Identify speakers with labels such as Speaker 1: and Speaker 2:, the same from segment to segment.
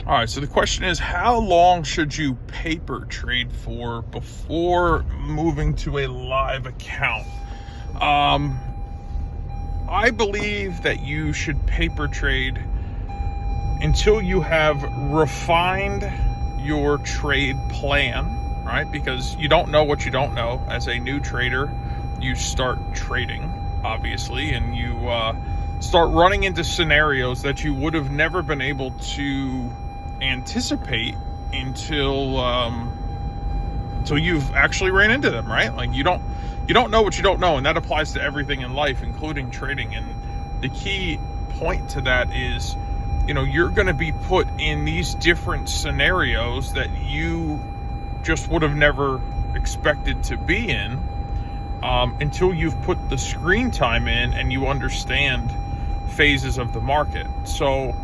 Speaker 1: All right, so the question is, how long should you paper trade for before moving to a live account? I believe that you should paper trade until you have refined your trade plan, right? Because you don't know what you don't know. As a new trader, you start trading, obviously, and you start running into scenarios that you would have never been able to anticipate until you've actually ran into them, right? Like you don't know what you don't know, and that applies to everything in life, including trading. And the key point to that is, you're going to be put in these different scenarios that you just would have never expected to be in until you've put the screen time in and you understand phases of the market. So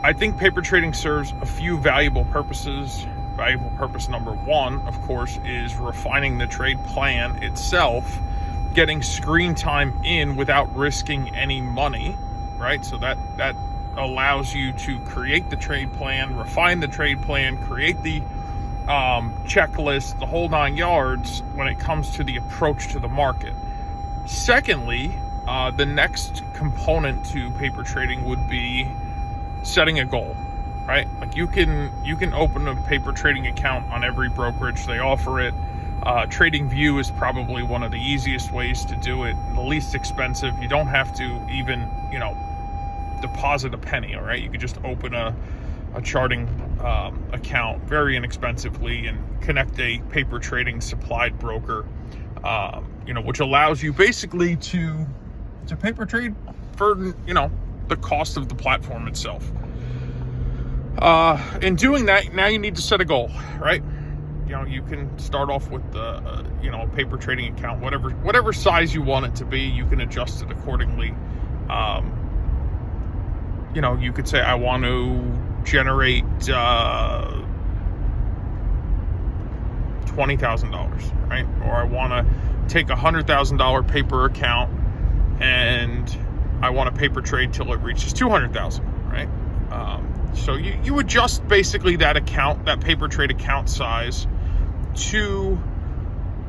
Speaker 1: I think paper trading serves a few valuable purposes. Valuable purpose number one, of course, is refining the trade plan itself, getting screen time in without risking any money, right? So that allows you to create the trade plan, refine the trade plan, create the checklist, the whole 9 yards when it comes to the approach to the market. Secondly, the next component to paper trading would be setting a goal, right? Like you can open a paper trading account on every brokerage. They offer it. TradingView is probably one of the easiest ways to do it, the least expensive. You don't have to even, deposit a penny, all right? You could just open a charting account very inexpensively and connect a paper trading supplied broker, which allows you basically to paper trade for, the cost of the platform itself. In doing that, now you need to set a goal, right? You can start off with a paper trading account, whatever size you want it to be. You can adjust it accordingly. You could say, I want to generate $20,000, right? Or I want to take $100,000 paper account and I want to paper trade till it reaches 200,000, right? So you adjust basically that account, that paper trade account size, to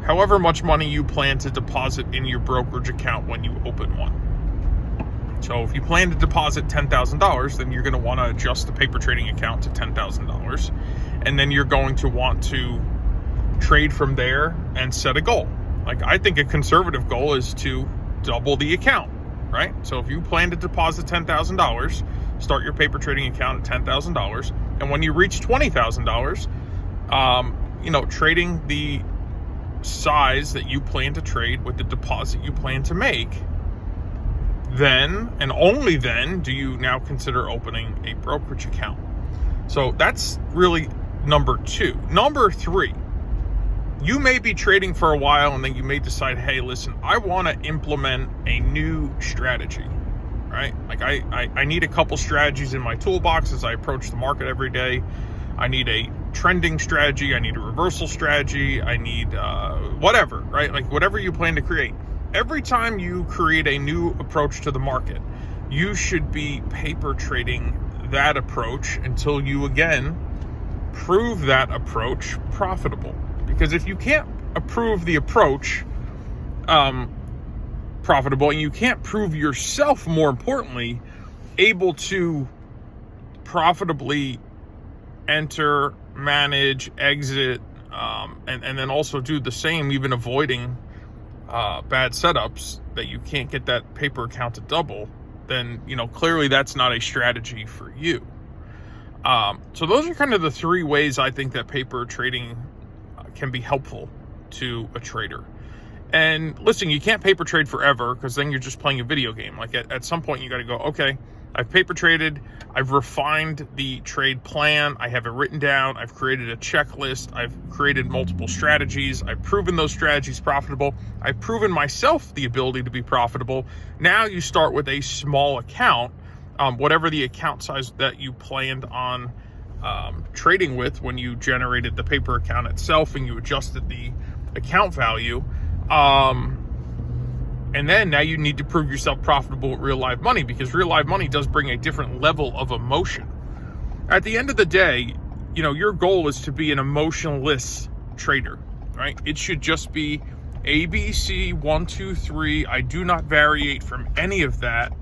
Speaker 1: however much money you plan to deposit in your brokerage account when you open one. So if you plan to deposit $10,000, then you're going to want to adjust the paper trading account to $10,000, and then you're going to want to trade from there and set a goal. Like, I think a conservative goal is to double the account, right? So if you plan to deposit $10,000, start your paper trading account at $10,000, and when you reach $20,000, trading the size that you plan to trade with the deposit you plan to make, then and only then do you now consider opening a brokerage account. So that's really number two. Number three, you may be trading for a while and then you may decide, hey, listen, I want to implement a new strategy, right? Like I need a couple strategies in my toolbox as I approach the market every day. I need a trending strategy. I need a reversal strategy. I need whatever, right? Like whatever you plan to create. Every time you create a new approach to the market, you should be paper trading that approach until you again prove that approach profitable. Because if you can't approve the approach profitable, and you can't prove yourself, more importantly, able to profitably enter, manage, exit, and then also do the same, even avoiding bad setups, that you can't get that paper account to double, then clearly that's not a strategy for you. So those are kind of the three ways I think that paper trading can be helpful to a trader. And listen, you can't paper trade forever, because then you're just playing a video game. Like at some point you got to go, okay, I've paper traded, I've refined the trade plan, I have it written down, I've created a checklist, I've created multiple strategies, I've proven those strategies profitable, I've proven myself the ability to be profitable. Now you start with a small account, whatever the account size that you planned on trading with when you generated the paper account itself and you adjusted the account value. And then now you need to prove yourself profitable with real live money, because real live money does bring a different level of emotion. At the end of the day, you know, your goal is to be an emotionless trader, right? It should just be ABC 1, 2, 3. I do not variate from any of that,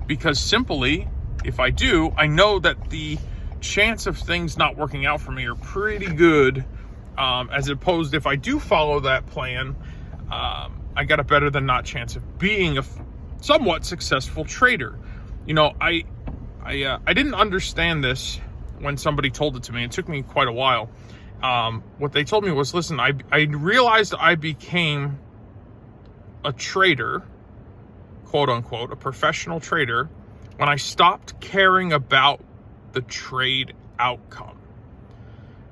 Speaker 1: because simply, if I do, I know that the chance of things not working out for me are pretty good, as opposed if I do follow that plan, I got a better than not chance of being a somewhat successful trader. You know, I didn't understand this when somebody told it to me. It took me quite a while. What they told me was, listen, I realized I became a trader, quote unquote, a professional trader, when I stopped caring about the trade outcome.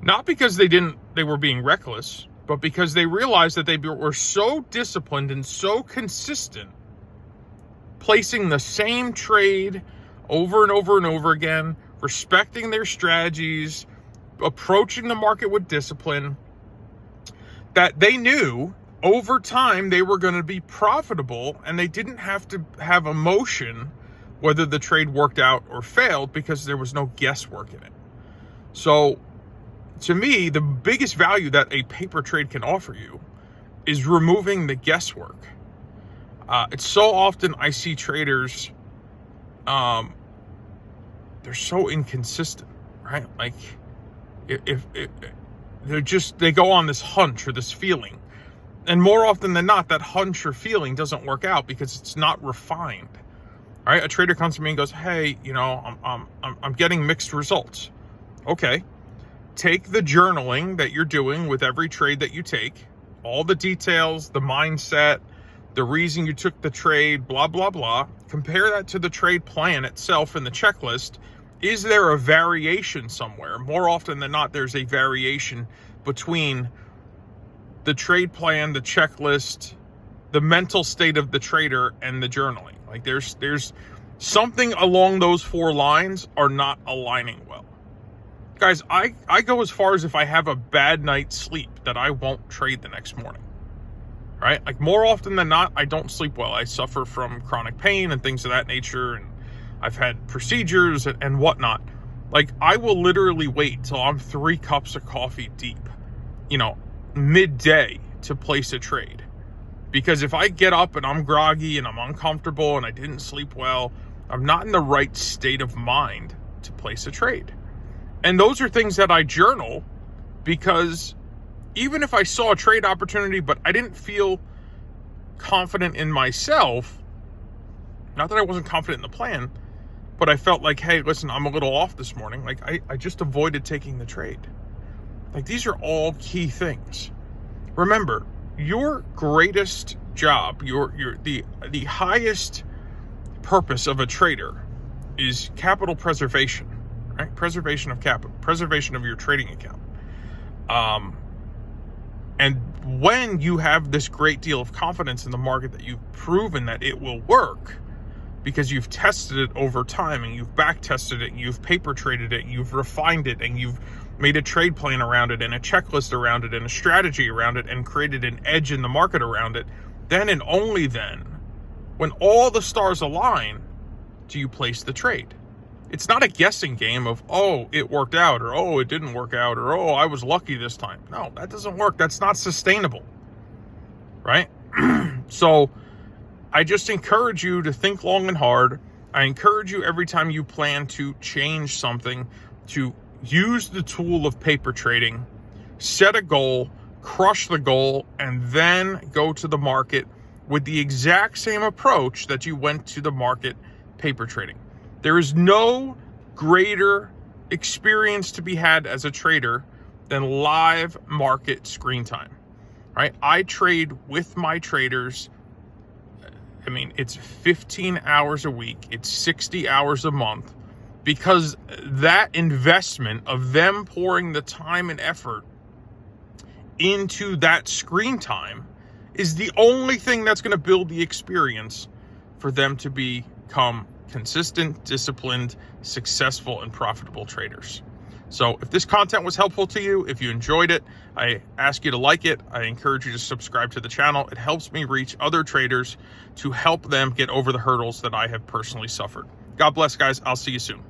Speaker 1: Not because they were being reckless, but because they realized that they were so disciplined and so consistent, placing the same trade over and over and over again, respecting their strategies, approaching the market with discipline, that they knew over time they were going to be profitable, and they didn't have to have emotion whether the trade worked out or failed, because there was no guesswork in it. So to me, the biggest value that a paper trade can offer you is removing the guesswork. It's so often I see traders, they're so inconsistent, right? Like if they go on this hunch or this feeling, and more often than not, that hunch or feeling doesn't work out because it's not refined. All right, a trader comes to me and goes, "Hey, you know, I'm getting mixed results." Okay, take the journaling that you're doing with every trade that you take, all the details, the mindset, the reason you took the trade, blah, blah, blah. Compare that to the trade plan itself in the checklist. Is there a variation somewhere? More often than not, there's a variation between the trade plan, the checklist, the mental state of the trader, and the journaling. Like there's something along those 4 lines are not aligning well. Guys, I go as far as, if I have a bad night's sleep, that I won't trade the next morning, right? Like more often than not, I don't sleep well. I suffer from chronic pain and things of that nature, and I've had procedures and whatnot. Like I will literally wait till I'm 3 cups of coffee deep, you know, midday, to place a trade. Because if I get up and I'm groggy and I'm uncomfortable and I didn't sleep well, I'm not in the right state of mind to place a trade. And those are things that I journal, because even if I saw a trade opportunity, but I didn't feel confident in myself, not that I wasn't confident in the plan, but I felt like, hey, listen, I'm a little off this morning. Like I just avoided taking the trade. Like these are all key things. Remember, your greatest job, the highest purpose of a trader is capital preservation, right? Preservation of capital, preservation of your trading account. And when you have this great deal of confidence in the market that you've proven that it will work, because you've tested it over time and you've back tested it, and you've paper traded it, you've refined it, and you've made a trade plan around it and a checklist around it and a strategy around it and created an edge in the market around it, then and only then, when all the stars align, do you place the trade. It's not a guessing game of, oh, it worked out, or oh, it didn't work out, or oh, I was lucky this time. No, that doesn't work. That's not sustainable, right? So I just encourage you to think long and hard. I encourage you, every time you plan to change something, to use the tool of paper trading, set a goal, crush the goal, and then go to the market with the exact same approach that you went to the market paper trading. There is no greater experience to be had as a trader than live market screen time, right? I trade with my traders. I mean, it's 15 hours a week. It's 60 hours a month. Because that investment of them pouring the time and effort into that screen time is the only thing that's going to build the experience for them to become consistent, disciplined, successful, and profitable traders. So if this content was helpful to you, if you enjoyed it, I ask you to like it. I encourage you to subscribe to the channel. It helps me reach other traders to help them get over the hurdles that I have personally suffered. God bless, guys. I'll see you soon.